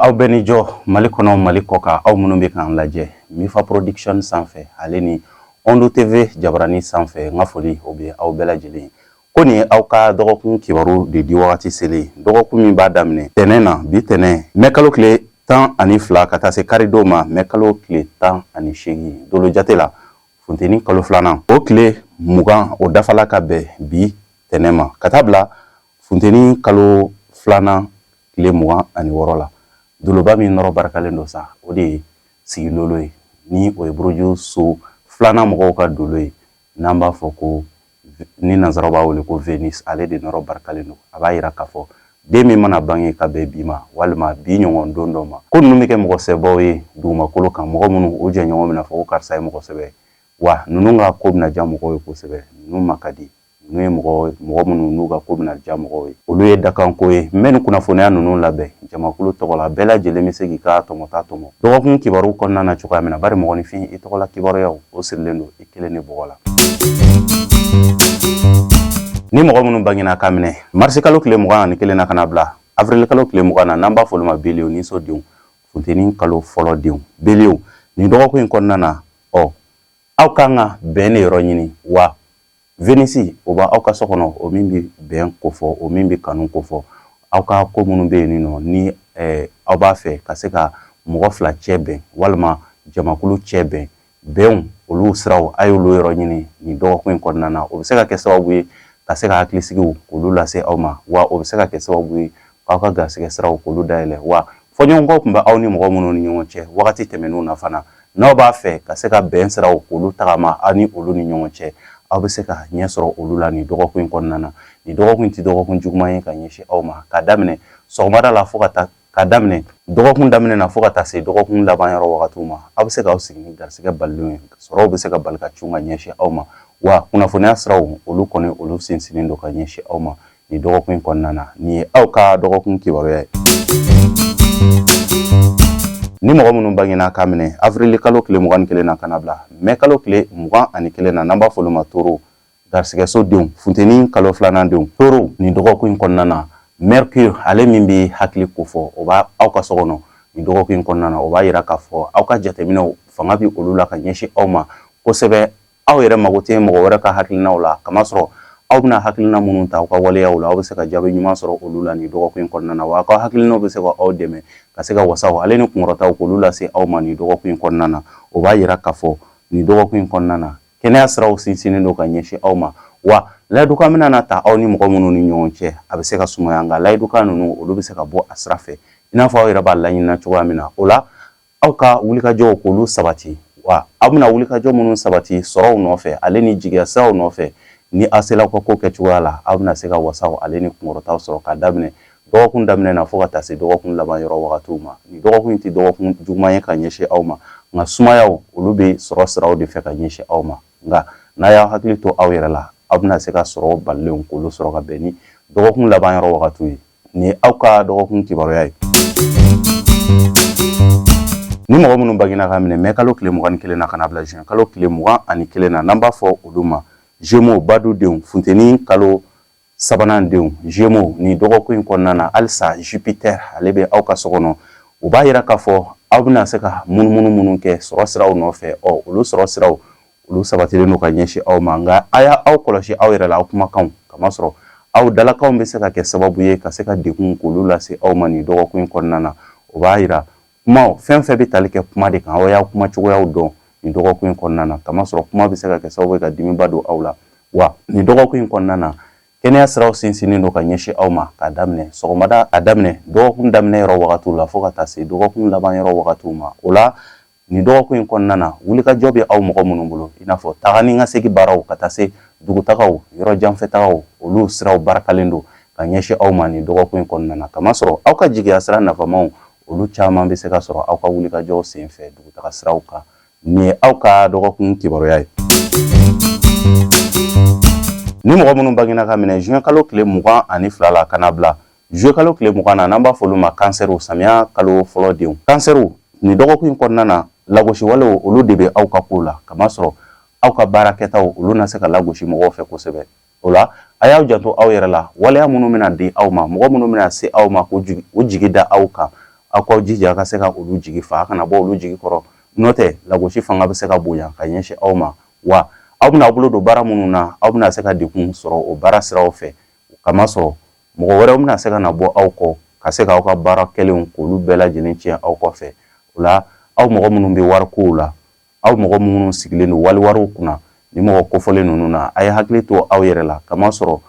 aw bɛɛ ni jɔ Mali kɔnɔ Mali kɔ kan aw minnu bɛ k'an lajɛ Mifa Production sanfɛ ale ni Ondo TV Jabarani sanfɛ n ka foli o bɛ aw bɛɛ lajɛlen ko nin aw ka dɔgɔkun kibaru de di wagati selen dɔgɔkun min b'a daminɛ tɛnɛn na bi tɛnɛn mɛ kalo tile 12 ka taa se karido ma mɛ kalo tile 18 dolo jate la funteni kalo filanan o tile 20 o dafala ka bɛn bi tɛnɛn ma ka taa bila funteni kalo filanan tile 26 la doloba min nɔrɔ barakalen do sa o de ye sigilolo ye ni o ye buruju so filanan mɔgɔw ka dolo ye n'an b'a fɔ ko ni nanzaraw b'a wele ko Venus ale de nɔrɔ barakalen do a b'a yira k'a fɔ den min mana bange ka bɛn bi ma walima bi ɲɔgɔn don dɔ ma ko ninnu bɛ kɛ mɔgɔ sɛbɛw ye dugumakolo kan mɔgɔ minnu o jɛɲɔgɔn bɛna fɔ ko karisa ye mɔgɔ sɛbɛ wa ninnu ka ko bɛna diya mɔgɔw ye kosɛbɛ ninnu ma ka di n'u ye mɔgɔ minnu n'u ka ko bɛna diya mɔgɔw ye olu ye dakanko ye n bɛ nin kunnafoniya ninnu labɛn jamakulu tɔgɔ la bɛɛ lajɛlen bɛ se k'i ka tɔmɔta tɔmɔ dɔgɔkun kibaru kɔnɔna na cogoya min na bari mɔgɔninfin i tɔgɔ la kibaruyaw o sirilen don i kelen ni bɔgɔ la ni mɔgɔ minnu bangena ka minɛ marisi kalo tile 21 na ka na bila avril kalo tile 20 na n'an b'a fɔ olu ma belew ni sodenw funteni kalo fɔlɔ denw belew nin dɔgɔkun in kɔnɔna na aw kan ka bɛn de yɔrɔ ɲini wa Venisi o b'a aw ka so kɔnɔ o min bɛ bɛn ko fɔ o min bɛ kanu ko fɔ aw ka ko minnu bɛ yen nɔ ni aw b'a fɛ ka se ka mɔgɔ fila cɛ bɛn walima jamakulu cɛ bɛn bɛnw olu siraw a y'olu yɔrɔ ɲini nin dɔgɔkun in kɔnɔna na o bɛ se ka kɛ sababu ye ka se ka hakilisigiw k'olu lase aw ma wa o bɛ se ka kɛ sababu ye k'aw ka garisɛgɛ siraw k'olu dayɛlɛ wa fɔɲɔgɔnkɔ tun bɛ aw ni mɔgɔ minnu ni ɲɔgɔn cɛ wagati tɛmɛnenw na fana n'aw b'a fɛ ka se ka bɛn siraw k'olu tagama aw ni olu ni ɲɔgɔn cɛ aw bɛ se ka ɲɛ sɔrɔ olu la nin dɔgɔkun in kɔnɔna na nin dɔgɔkun in tɛ dɔgɔkun juguman ye ka ɲɛsin aw ma ka daminɛ sɔgɔmada la fo ka taa ka daminɛ dɔgɔkun daminɛ na fo ka taa se dɔgɔkun laban yɔrɔ wagatiw ma aw bɛ se k'aw sigi ni garisɛgɛ balilenw ye sɔrɔw bɛ se ka bali ka cun ka ɲɛsin aw ma wa kunnafoniya siraw olu kɔni olu sinsinnen don ka ɲɛsin aw ma nin dɔgɔkun in kɔnɔna na nin ye aw ka dɔgɔkun kibaruya ye ni mɔgɔ minnu bangena ka minɛ avril kalo tile 21 na ka na bila mɛ kalo tile 21 na n'an b'a fɔ olu ma toro garisɛgɛso denw funteni kalo filanan denw toro nin dɔgɔkun in kɔnɔna na Mercure ale min bɛ hakili ko fɔ o b'a aw ka so kɔnɔ nin dɔgɔkun in kɔnɔna na o b'a yira k'a fɔ aw ka jateminɛw fanga bɛ olu la ka ɲɛsin aw ma kosɛbɛ aw yɛrɛ mago tɛ mɔgɔ wɛrɛ ka hakilinaw la kamasɔrɔ aw bɛna hakilina minnu ta aw ka waleyaw la aw bɛ se ka jaabi ɲuman sɔrɔ olu la nin dɔgɔkun in kɔnɔna na wa aw ka hakilinaw bɛ se ka aw dɛmɛ ka se ka wasaw ale ni kunkɔrɔtaw k'olu lase aw ma nin dɔgɔkun in kɔnɔna na o b'a yira k'a fɔ nin dɔgɔkun in kɔnɔna na kɛnɛya siraw sinsinnen don ka ɲɛsin aw ma wa layidukan bɛna na ta aw ni mɔgɔ minnu ni ɲɔgɔn cɛ a bɛ se ka sumaya nka layidukan ninnu olu bɛ se ka bɔ a sira fɛ i n'a fɔ aw yɛrɛ b'a laɲinina cogoya min na o la aw ka wulikajɔw k'olu sabati wa aw bɛna wulikajɔ minnu sabati sɔrɔw nɔfɛ ale ni jigiya siraw nɔfɛ ni aw sela aw ka ko kɛcogoya la aw bɛna se ka wasaw ale ni kunkɔrɔtaw sɔrɔ ka daminɛ dɔgɔkun daminɛ na fo ka taa se dɔgɔkun laban yɔrɔ wagatiw ma nin dɔgɔkun in tɛ dɔgɔkun juguman ye ka ɲɛsin aw ma nka sumayaw olu bɛ sɔrɔ siraw de fɛ ka ɲɛsin aw ma nka n'a y'aw hakili to aw yɛrɛ la aw bɛna se ka sɔrɔ balilenw k'olu sɔrɔ ka bɛn ni dɔgɔkun laban yɔrɔ wagatiw ye nin ye aw ka dɔgɔkun kibaruya ye ni mɔgɔ minnu bangena ka minɛ mɛ kalo tile 21 na ka na bila juin kalo tile 21 na n'an b'a fɔ olu ma Gémeaux badudenw funteni kalo sabanan denw Gémeaux nin dɔgɔkun in kɔnɔna na halisa Jupiter ale bɛ aw ka so kɔnɔ o b'a yira k'a fɔ aw bɛna se ka munumunu minnu kɛ sɔrɔ siraw nɔfɛ olu sɔrɔ siraw olu sabatilen don ka ɲɛsin aw ma nka a y'a aw kɔlɔsi aw yɛrɛ la aw kumakanw kamasɔrɔ aw dalakanw bɛ se ka kɛ sababu ye ka se ka degun k'olu lase aw ma nin dɔgɔkun in kɔnɔna na o b'a yira kumaw fɛn fɛn bɛ tali kɛ kuma de kan aw y'a kuma cogoyaw dɔn nin dɔgɔkun in kɔnɔna na kamasɔrɔ kuma bɛ se ka kɛ sababu ye ka dimiba don aw la wa nin dɔgɔkun in kɔnɔna na kɛnɛya siraw sinsinnen don ka ɲɛsin aw ma k'a daminɛ sɔgɔmada a daminɛ dɔgɔkun daminɛ yɔrɔ wagatiw la fo ka taa se dɔgɔkun laban yɔrɔ wagatiw ma o la nin dɔgɔkun in kɔnɔna na wulikajɔ bɛ aw mɔgɔ minnu bolo i n'a fɔ taga ni ka segin baaraw ka taa se dugutagaw yɔrɔ janfɛtagaw olu siraw barakalen don ka ɲɛsin aw ma nin dɔgɔkun in kɔnɔna na kamasɔrɔ aw ka jigiya sira nafamaw olu caman bɛ se ka sɔrɔ aw ka wulikajɔw senfɛ dugutaga siraw kan nin ye aw ka dɔgɔkun kibaruya ye ni mɔgɔ minnu bangena ka minɛ juin kalo tile 22 la ka na bila juillet kalo tile 20 na n'an b'a fɔ olu ma kansɛriw samiya kalo fɔlɔ denw kansɛriw nin dɔgɔkun in kɔnɔna na lagosi walew olu de bɛ aw ka ko la kamasɔrɔ aw ka baarakɛtaw olu na se ka lagosi mɔgɔw fɛ kosɛbɛ o la a y'aw janto aw yɛrɛ la waleya minnu bɛna di aw ma mɔgɔ minnu bɛna se aw ma o jigi da aw kan aw ka jija ka se ka olu jigi fa kana bɔ olu jigi kɔrɔ n'o tɛ lagosi fanga bɛ se ka bonya ka ɲɛsin aw ma wa aw bɛna bolo don baara minnu na aw bɛna se ka dekun sɔrɔ o baara siraw fɛ kama sɔrɔ mɔgɔ wɛrɛw bɛna se ka na bɔ aw kɔ ka se ka aw ka baara kɛlenw k'olu bɛɛ lajɛlen tiɲɛ aw kɔfɛ o la aw mɔgɔ minnu bɛ warikow la aw mɔgɔ minnu sigilen don waliwariw kunna ni mɔgɔ kofɔlen ninnu na a ye hakili to aw yɛrɛ la kama sɔrɔ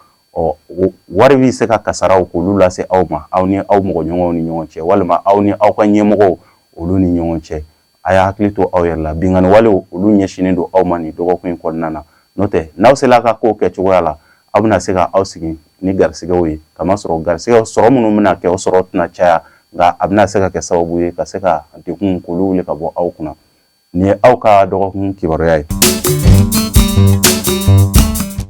wari bɛ se ka kasaraw k'olu lase aw ma aw ni aw mɔgɔ ɲɔgɔnw ni ɲɔgɔn cɛ walima aw ni aw ka ɲɛmɔgɔw olu ni ɲɔgɔn cɛ a y'a hakili to aw yɛrɛ la bingani walew olu ɲɛsinnen don aw ma nin dɔgɔkun in kɔnɔna na n'o tɛ n'aw sela ka kow kɛ cogoya la aw bɛna se ka aw sigi ni garisigɛw ye kama sɔrɔ garisigɛw sɔrɔ minnu bɛna kɛ o sɔrɔ tɛna caya nka a bɛna se ka kɛ sababu ye ka se ka dekun k'olu wuli ka bɔ aw kunna nin ye aw ka dɔgɔkun kibaruya ye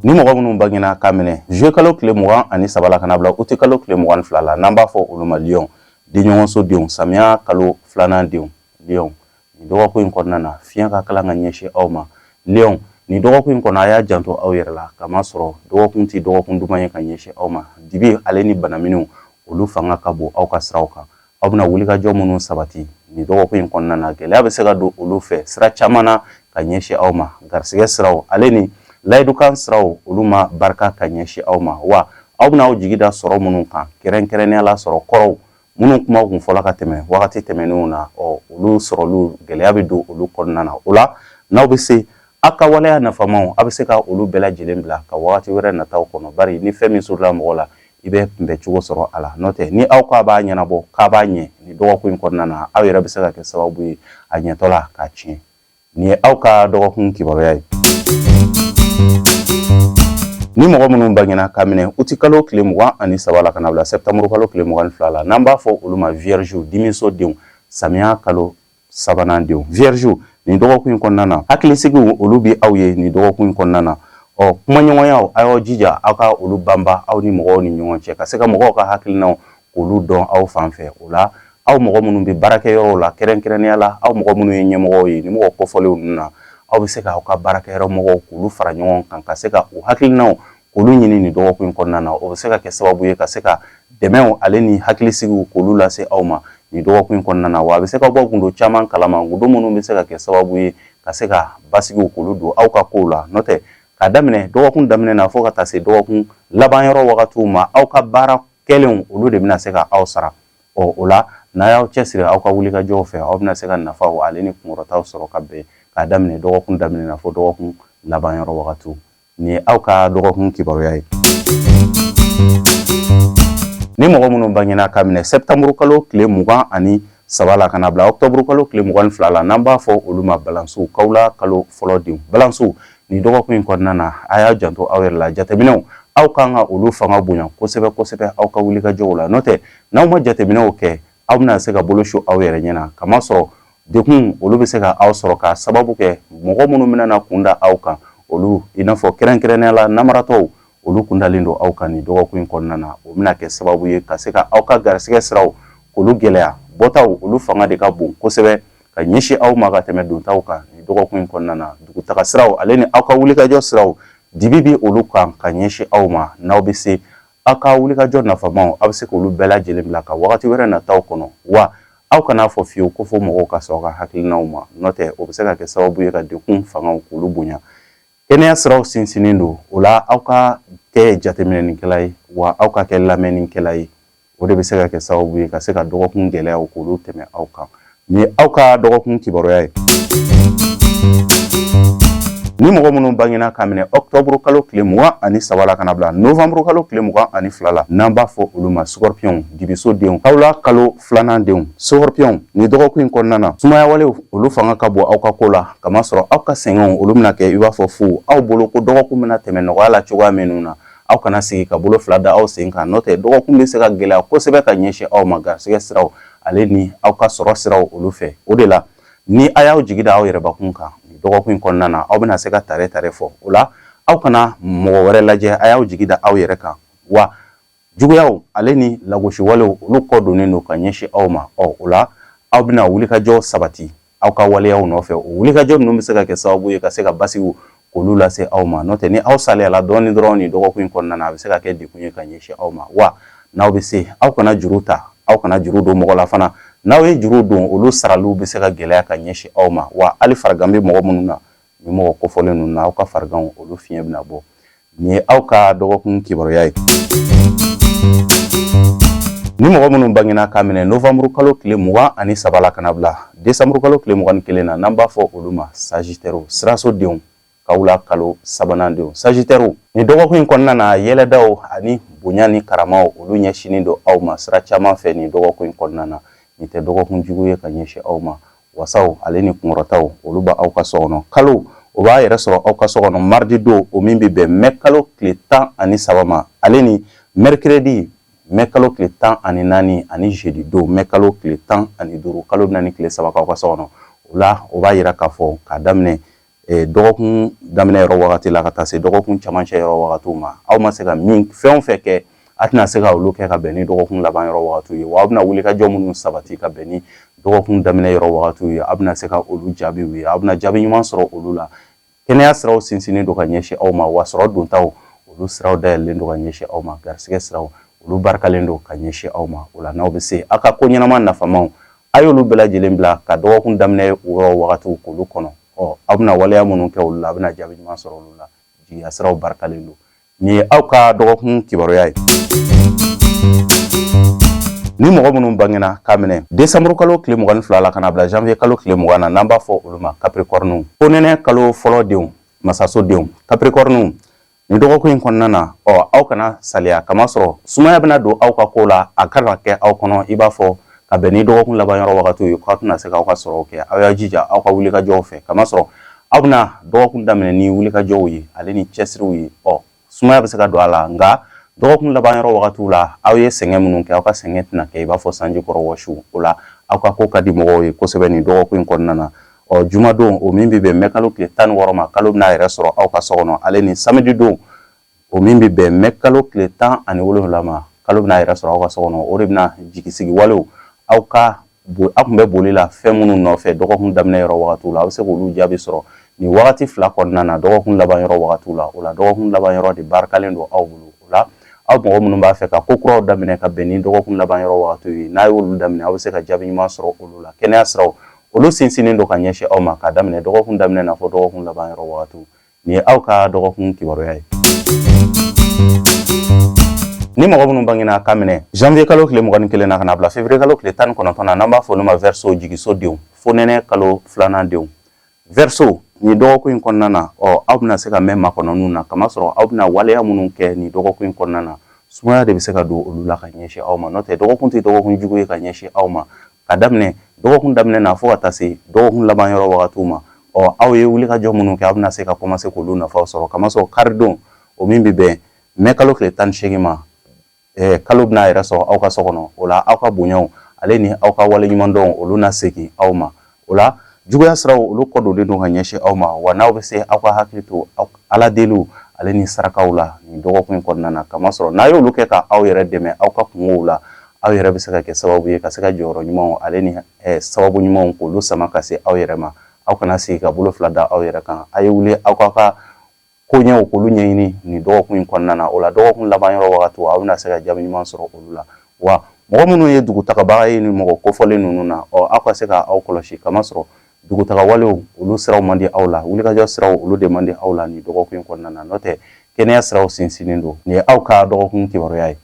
ni mɔgɔ minnu bangena k'a minɛ juillet kalo tile 23 la kana bila août kalo tile 22 la n'an b'a fɔ olu ma Lion denɲɔgɔnso denw samiya kalo 2nan denw Lion nin dɔgɔkun in kɔnɔna na fiɲɛ ka kalan ka ɲɛsin aw ma Lion nin dɔgɔkun in kɔnɔ a y'a janto aw yɛrɛ la kama sɔrɔ dɔgɔkun tɛ dɔgɔkun duman ye ka ɲɛsin aw ma dibi ale ni banaminɛw olu fanga ka bon aw ka siraw kan aw bɛna wulikajɔ minnu sabati nin dɔgɔkun in kɔnɔna na gɛlɛya bɛ se ka don olu fɛ sira caman na ka ɲɛsin aw ma garisigɛ siraw ale ni layidukan siraw olu ma barika ka ɲɛsin aw ma wa aw bɛna aw jigi da sɔrɔ minnu kan kɛrɛnkɛrɛnnenya la sɔrɔ kɔrɔw minnu kuma kun fɔla ka tɛmɛ wagati tɛmɛnenw na olu sɔrɔlu gɛlɛya bɛ don olu kɔnɔna na o la n'aw bɛ se aw ka waleya nafamaw aw bɛ se ka olu bɛɛ lajɛlen bila ka wagati wɛrɛ nataw kɔnɔ bari ni fɛn min surula mɔgɔ la i bɛ kunbɛ cogo sɔrɔ a la n'o tɛ ni aw k'a b'a ɲɛnabɔ k'a b'a ɲɛ ni dɔgɔkun in kɔnɔna na aw yɛrɛ bɛ se ka kɛ sababu ye a ɲɛtɔ la k'a tiɲɛ nin ye aw ka dɔgɔkun kibaruya ye ni mɔgɔ minnu bangena k'a minɛ août kalo tile 23 la kana bila septembre kalo tile 22 la n'an b'a fɔ olu ma vierge dimiso denw samiya kalo 3nan denw vierge nin dɔgɔkun in kɔnɔna na hakilisigiw olu bi aw ye nin dɔgɔkun in kɔnɔna na kumaɲɔgɔnyaw a y'aw jija aw ka olu banba aw ni mɔgɔw ni ɲɔgɔn cɛ ka se ka mɔgɔw ka hakilinaw k'olu dɔn aw fan fɛ o la aw mɔgɔ minnu bɛ baarakɛyɔrɔw la kɛrɛnkɛrɛnnenya la aw mɔgɔ minnu ye ɲɛmɔgɔw ye ni mɔgɔ kɔfɔlenw ninnu na aw bɛ se ka aw ka baarakɛyɔrɔ mɔgɔw k'olu fara ɲɔgɔn kan ka se ka u hakilinaw k'olu ɲini nin dɔgɔkun in kɔnɔna na o bɛ se ka kɛ sababu ye ka se ka dɛmɛw ale ni hakilisigiw k'olu lase aw ma nin dɔgɔkun in kɔnɔna na wa a bɛ se ka bɔ gundo caman kalama gundo minnu bɛ se ka kɛ sababu ye ka se ka basigiw k'olu don aw ka kow la n'o tɛ k'a daminɛ dɔgɔkun daminɛ na fo ka taa se dɔgɔkun laban yɔrɔ wagatiw ma aw ka baara kɛlenw olu de bɛna se ka aw sara o la n'a y'aw cɛsiri aw ka wulikajɔw fɛ aw bɛna se ka nafaw ale ni kunkɔrɔtaw sɔrɔ ka bɛn k'a daminɛ dɔgɔkun daminɛ na fo dɔgɔkun laban yɔrɔ wagatiw nin ye aw ka dɔgɔkun kibaruya ye ni mɔgɔ minnu bangena k'a minɛ septembre kalo tile 23 la kana bila octobre kalo tile 22 la n'an b'a fɔ olu ma balansiw kawla kalo fɔlɔ denw balansiw nin dɔgɔkun in kɔnɔna na a y'a janto aw yɛrɛ la jateminɛw aw kan ka olu fanga bonya kosɛbɛ kosɛbɛ aw ka wulikajɔw la n'o tɛ n'aw ma jateminɛw kɛ aw bɛna se ka bolo su aw yɛrɛ ɲɛna kama sɔrɔ dekun olu bɛ se ka aw sɔrɔ ka sababu kɛ mɔgɔ minnu bɛna kunda aw kan olu i n'a fɔ kɛrɛnkɛrɛnnenya la namaratɔw olu kundalen don aw kan nin dɔgɔkun in kɔnɔna na o bɛna kɛ sababu ye ka se ka aw ka garisigɛ siraw k'olu gɛlɛya bɔtaw olu fanga de ka bon kosɛbɛ ka ɲɛsin aw ma ka tɛmɛ dontaw kan nin dɔgɔkun in kɔnɔna na dugutaga siraw ale ni aw ka wulikajɔ siraw dibi bi olu kan ka ɲɛsin aw ma n'aw bɛ se aw ka wulikajɔ nafamaw aw bɛ se k'olu bɛɛ lajɛlen bila ka wagati wɛrɛ nataw kɔnɔ wa aw kana fɔ fiyewu ko fɔ mɔgɔw ka sɔn ka hakilinaw ma n'o tɛ o bɛ se ka kɛ sababu ye ka dekun fangaw k'olu bonya kɛnɛya siraw sinsinnen don o la aw ka kɛ jateminɛnikɛla ye wa aw ka kɛ lamɛnnikɛla ye o de bɛ se ka kɛ sababu ye ka se ka dɔgɔkun gɛlɛyaw k'olu tɛmɛ aw kan ni aw ka dɔgɔkun kibaruya ye ni mɔgɔ minnu bangena k'a minɛ octobre kalo tile 23 la kana bila novembre kalo tile 22 la n'an b'a fɔ olu ma scorpion dibiso denw kawla kalo 2nan denw scorpion ni dɔgɔkun in kɔnɔna na sumaya walew olu fanga ka bon aw ka ko la kama sɔrɔ aw ka sɛgɛnw olu bɛna kɛ i b'a fɔ fu aw bolo ko dɔgɔkun bɛna tɛmɛ nɔgɔya la cogoya minnu na aw kana sigi ka bolo fila da aw sen kan n'o tɛ dɔgɔkun bɛ se ka gɛlɛya kosɛbɛ ka ɲɛsin aw ma garisigɛ siraw ale ni aw ka sɔrɔ siraw olu fɛ o de la ni a y'aw jigi da aw yɛrɛbakun kan dɔgɔkun in kɔnɔna na aw bɛna se ka tare fɔ o la aw kana mɔgɔ wɛrɛ lajɛ a y'aw jigi da aw yɛrɛ kan wa juguyaw ale ni lagosi walew olu kɔ donnen don ka ɲɛsin aw ma o la aw bɛna wulikajɔ sabati aw ka waleyaw nɔfɛ o wulikajɔ ninnu bɛ se ka kɛ sababu ye ka se ka basigiw k'olu lase aw ma n'o tɛ ni aw saliyala dɔɔni dɔrɔn nin dɔgɔkun in kɔnɔna na a bɛ se ka kɛ dekun ye ka ɲɛsin aw ma wa n'aw bɛ se aw kana juru ta aw kana juru don mɔgɔ la fana n'aw ye juru don olu saraliw bɛ se ka gɛlɛya ka ɲɛsin aw ma wa hali farigan bɛ mɔgɔ minnu na ni mɔgɔ kofɔlen ninnu na aw ka fariganw olu fiɲɛ bɛna bɔ ni ye aw ka dɔgɔkun kibaruya ye ni mɔgɔ minnu bangena k'a minɛ novembre kalo tile 23 la kana bila décembre kalo tile 21 na n'an b'a fɔ olu ma Sagittaire sirasodenw kawula kalo sabanan denw Sagittaire ni dɔgɔkun in kɔnɔna na yɛlɛdaw ani bonya ni karamaw olu ɲɛsinin don aw ma sira caman fɛ ni dɔgɔkun in kɔnɔna na ni tɛ dɔgɔkun jugu ye ka ɲɛsin aw ma wasaw ale ni kunkɔrɔtaw olu ba aw ka so kɔnɔ kalo o b'a yɛrɛ sɔrɔ aw ka so kɔnɔ mardi don o min bɛ bɛn mai kalo tile 13 ma ale ni mercredi mai kalo tile 14 ani jeudi don mai kalo tile 15 kalo bɛna ni tile 3 k'aw ka so kɔnɔ o la o b'a yira k'a fɔ k'a daminɛ dɔgɔkun daminɛ yɔrɔ wagati la ka taa se dɔgɔkun camancɛ yɔrɔ wagatiw ma aw ma se ka min fɛn o fɛn kɛ a tɛna se ka olu kɛ ka bɛn ni dɔgɔkun laban yɔrɔ wagatiw ye wa aw bɛna wuli ka jɔ minnu sabati ka bɛn ni dɔgɔkun daminɛ yɔrɔ wagatiw ye aw bɛna se ka olu jaabiw ye aw bɛna jaabi ɲuman sɔrɔ olu la kɛnɛya siraw sinsinnen don ka ɲɛsin aw ma wa sɔrɔ dontaw olu siraw dayɛlɛlen don ka ɲɛsin aw ma garisɛgɛ siraw olu barikalen don ka ɲɛsin aw ma o la n'aw bɛ se aw ka ko ɲɛnama nafamaw a y'olu bɛɛ lajɛlen bila ka dɔgɔkun daminɛ yɔrɔ wagatiw k'olu kɔnɔ aw bɛna waleya minnu kɛ olu la a bɛna jaabi ɲuman sɔrɔ olu la jigiya siraw barikalen don ni ye aw ka dɔgɔkun kibaruya ye ni mɔgɔ minnu bangena k'a minɛ décembre kalo tile 22 la kana bila janvier kalo tile 20 na n'an b'a fɔ olu ma capricorne fonɛnɛ kalo fɔlɔ denw masasodenw capricorne ni dɔgɔkun in kɔnɔna na aw kana saliya kamasɔrɔ sumaya bɛna don aw ka ko la a kan ka kɛ aw kɔnɔ i b'a fɔ ka bɛn ni dɔgɔkun laban yɔrɔ wagatiw ye k'aw tɛna se k'aw ka sɔrɔw kɛ aw y'a jija aw ka wulikajɔw fɛ kamasɔrɔ aw bɛna dɔgɔkun daminɛ ni wulikajɔw ye ale ni cɛsiriw ye sumaya bɛ se ka don a la nka dɔgɔkun laban yɔrɔ wagatiw la aw ye sɛgɛn minnu kɛ aw ka sɛgɛn tɛna kɛ i b'a fɔ sanji kɔrɔ wɔsiw o la aw ka ko ka di mɔgɔw ye kosɛbɛ ni dɔgɔkun in kɔnɔna na jumadon o min bɛ bɛn mai kalo tile 16 ma kalo bɛna yɛrɛ sɔrɔ aw ka so kɔnɔ ale ni samedi don o min bɛ bɛn mai kalo tile 17 ma kalo bɛna yɛrɛ sɔrɔ aw ka so kɔnɔ o de bɛna jigisigi walew aw tun bɛ boli la fɛn minnu nɔfɛ dɔgɔkun daminɛ yɔrɔ wagatiw la aw bɛ se k'olu jaabi sɔrɔ ni wagati fila kɔnɔna na dɔgɔkun laban yɔrɔ wagatiw la o la dɔgɔkun laban yɔrɔ de barikalen don aw bolo o la aw mɔgɔ minnu b'a fɛ ka ko kuraw daminɛ ka bɛn ni dɔgɔkun laban yɔrɔ wagatiw ye n'a y'olu daminɛ aw bɛ se ka jaabi ɲuman sɔrɔ olu la kɛnɛya siraw olu sinsinnen don ka ɲɛsin aw ma ka daminɛ dɔgɔkun daminɛ na fɔ dɔgɔkun laban yɔrɔ wagatiw ni ye aw ka dɔgɔkun kibaruya ye ni mɔgɔ minnu bangena k'a minɛ janvier kalo tile 21 na kana bila février kalo tile 19 na n'an b'a fɔ olu ma verseau jigisodenw fonɛnɛ kalo 2nan denw verseau ni dɔgɔkun in kɔnɔna na aw bɛna se ka mɛn makɔnɔninw na kamasɔrɔ aw bɛna waleya minnu kɛ ni dɔgɔkun in kɔnɔna na sumaya de bɛ se ka don olu la ka ɲɛsin aw ma n'o tɛ dɔgɔkun tɛ dɔgɔkun jugu ye ka ɲɛsin aw ma ka daminɛ dɔgɔkun daminɛ na fo ka taa se dɔgɔkun laban yɔrɔ wagatiw ma aw ye wulikajɔ minnu kɛ aw bɛna se ka commencer k'olu nafaw sɔrɔ kamasɔrɔ karidon o min bɛ bɛn mai kalo tile 18 ma kalo bɛna yɛrɛ sɔrɔ aw ka so kɔnɔ o la aw ka bonyaw ale ni aw ka wale ɲumandɔnw olu na segin aw ma o la juguya siraw olu kɔdolen don ka ɲɛsin aw ma wa n'aw bɛ se aw ka hakili to ala deliw ale ni sarakaw la ni dɔgɔkun in kɔnɔna na kamasɔrɔ n'a y'olu kɛ ka aw yɛrɛ dɛmɛ aw ka kungow la aw yɛrɛ bɛ se ka kɛ sababu ye ka se ka jɔyɔrɔ ɲumanw ale ni sababu ɲumanw k'olu sama ka se aw yɛrɛ ma aw kana sigi ka bolo fila da aw yɛrɛ kan a ye wuli aw ka ko ɲɛw k'olu ɲɛɲini ni dɔgɔkun in kɔnɔna na o la dɔgɔkun laban yɔrɔ wagatiw aw bɛna se ka jaabi ɲuman sɔrɔ olu la wa mɔgɔ minnu ye dugutagabaga ye ni mɔgɔ kofɔlen ninnu na aw ka se ka aw kɔlɔsi kamasɔrɔ dugutaga walew olu siraw man di aw la wulikajɔ siraw olu de man di aw la ni dɔgɔkun in kɔnɔna na n'o tɛ kɛnɛya siraw sinsinnen don nin ye aw ka dɔgɔkun kibaruya ye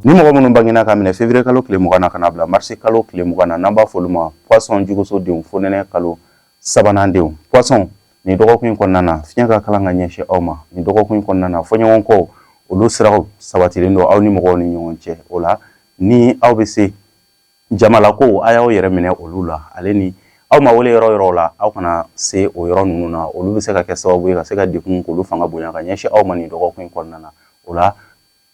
ni mɔgɔ minnu bangena ka minɛ février kalo tile 20 na kana bila mars kalo tile 20 na n'an b'a fɔ olu ma poisson jugusodenw fonɛnɛ kalo sabanan denw poisson ni dɔgɔkun in kɔnɔna na fiɲɛ ka kalan ka ɲɛsin aw ma ni dɔgɔkun in kɔnɔna na fɔɲɔgɔnkɔ olu siraw sabatilen don aw ni mɔgɔw ni ɲɔgɔn cɛ o la ni aw bɛ se jamalako a y'aw yɛrɛ minɛ olu la ale ni aw ma wele yɔrɔ la aw kana se o yɔrɔ ninnu na olu bɛ se ka kɛ sababu ye ka se ka dekun k'olu fanga bonya ka ɲɛsin aw ma ni dɔgɔkun in kɔnɔna na o la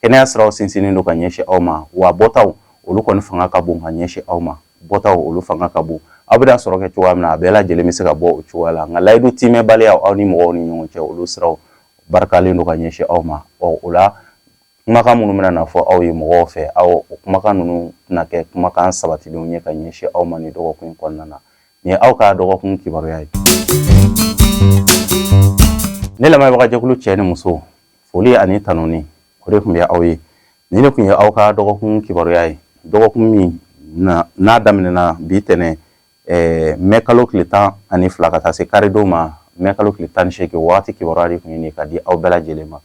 kɛnɛya siraw sinsinnen don ka ɲɛsin aw ma wa bɔtaw olu kɔni fanga ka bon ka ɲɛsin aw ma bɔtaw olu fanga ka bon aw bɛ sɔrɔ kɛ cogoya min na a bɛɛ lajɛlen bɛ se ka bɔ o cogoya la nka layidu timɛbaliya aw ni mɔgɔw ni ɲɔgɔn cɛ olu siraw barikalen don ka ɲɛsin aw ma o la kumakan minnu bɛna na fɔ aw ye mɔgɔw fɛ o kumakan ninnu tɛna kɛ kumakan sabatilenw ye ka ɲɛsin aw ma ni dɔgɔkun in kɔnɔna na nin ye aw ka dɔgɔkun kibaruya ye ne lamɛnbaga jɛkulu cɛ ni muso foli ani tanuni o de tun bɛ aw ye nin de tun ye aw ka dɔgɔkun kibaruya ye dɔgɔkun min n'a daminɛna bi tɛnɛ mɛ kalo tile 12 ka taa se karidenw ma mɛ kalo tile 18 wagati kibaruya de kun ye ka di aw bɛɛ lajɛlen ma.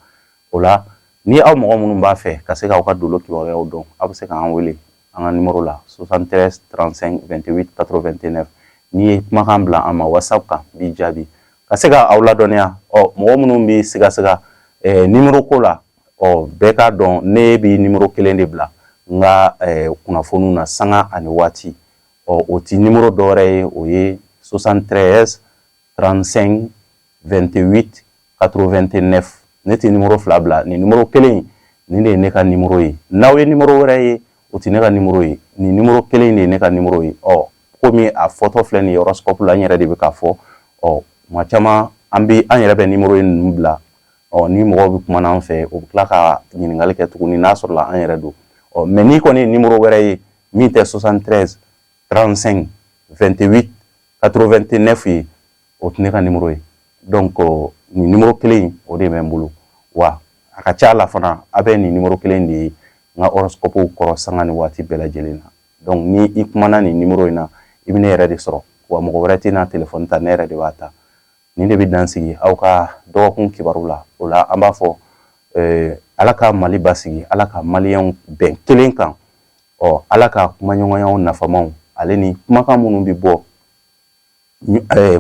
O la ni aw mɔgɔ minnu b'a fɛ ka se k'aw ka dolo kibaruyaw dɔn aw bɛ se k'an wele an ka numéro la 73 35 28 89 n'i ye kumakan bila an ma WhatsApp kan b'i jaabi ka se ka aw ladɔnniya. Mɔgɔ minnu bɛ siga numéro ko la bɛɛ k'a dɔn ne bɛ numéro kelen de bila n ka kunnafoniw na sanga ani waati. O ti numéro dɔ wɛrɛ ye o ye 73 35 28 89 ne ti numéro fila bila ni numéro kelen ni de ye ne ka numéro ye. N'aw ye numéro wɛrɛ ye o ti ne ka numéro ye, ni numéro kelen de ye ne ka numéro ye. Komi a photo filɛ nin ye horoscope la n yɛrɛ de bɛ k'a fɔ tuma caman an yɛrɛ bɛ numéro ye ninnu bila ni mɔgɔw bɛ kuma n'an fɛ o bɛ tila ka ɲininkali kɛ tuguni n'a sɔrɔla an yɛrɛ don. Mais n'i kɔni ye numéro wɛrɛ ye min tɛ 73 35 28 89 ye o tɛ ne ka numéro ye. Donc nin numéro kelen o de bɛ n bolo wa a ka ca la fana a bɛ nin numéro kelen de ye n ka horoscope kɔrɔ sanga ni waati bɛɛ lajɛlen na. Donc ni i kumana nin numéro in na i bɛ ne yɛrɛ de sɔrɔ wa mɔgɔ wɛrɛ tɛ n'a téléphone ta ne yɛrɛ de b'a ta. Nin de bɛ dansigi aw ka dɔgɔkun kibaru la. O la an b'a fɔ Ala ka Mali basigi, Ala ka maliyɛnw bɛn kelen kan. Ala ka kumaɲɔgɔnyaw nafamaw ale ni kumakan minnu bɛ bɔ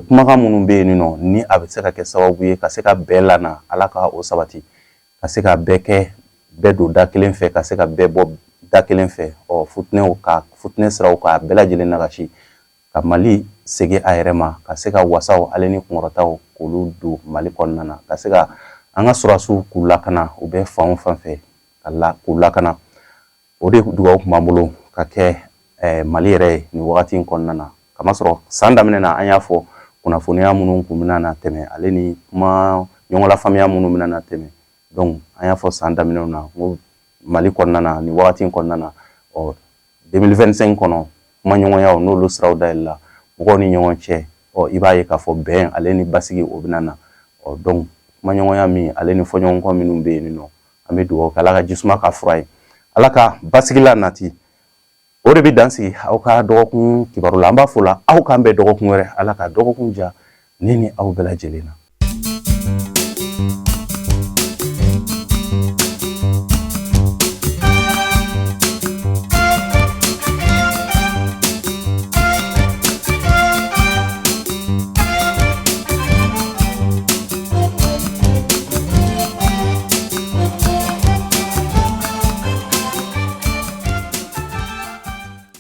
kumakan minnu bɛ yen nɔ ni a bɛ se ka kɛ sababu ye ka se ka bɛɛ lana Ala ka o sabati ka se ka bɛɛ don da kelen fɛ ka se ka bɛɛ bɔ da kelen fɛ futinɛ siraw ka bɛɛ lajɛlen nagasi ka Mali segin a yɛrɛ ma ka se ka wasaw ale ni kunkɔrɔtaw k'olu don Mali kɔnɔna na ka se ka an ka surasiw k'u lakana u bɛ fan o fan fɛ k'u lakana. O de dugawu tun b'an bolo ka kɛ Mali yɛrɛ ye nin wagati in kɔnɔna na kamasɔrɔ san daminɛ na an y'a fɔ kunnafoniya minnu kun bɛna na tɛmɛ ale ni kuma ɲɔgɔn lafaamuya minnu bɛna na tɛmɛ. Donc an y'a fɔ san daminɛw na ko Mali kɔnɔna na nin wagati in kɔnɔna na 2025 kɔnɔ kuma ɲɔgɔnyaw n'olu siraw dayɛlɛla mɔgɔw ni ɲɔgɔn cɛ i b'a ye k'a fɔ bɛn ale ni basigi o bɛna na. Donc kuma ɲɔgɔnya min ale ni fɔɲɔgɔnkɔ minnu bɛ yen nɔ an bɛ dugawu kɛ Ala ka jisuma ka fura ye Ala ka basigila nati. O de bɛ dansigi aw ka dɔgɔkun kibaru la an b'a fɔ la aw k'an bɛn dɔgɔkun wɛrɛ Ala ka dɔgɔkun ja ne ni aw bɛɛ lajɛlen na.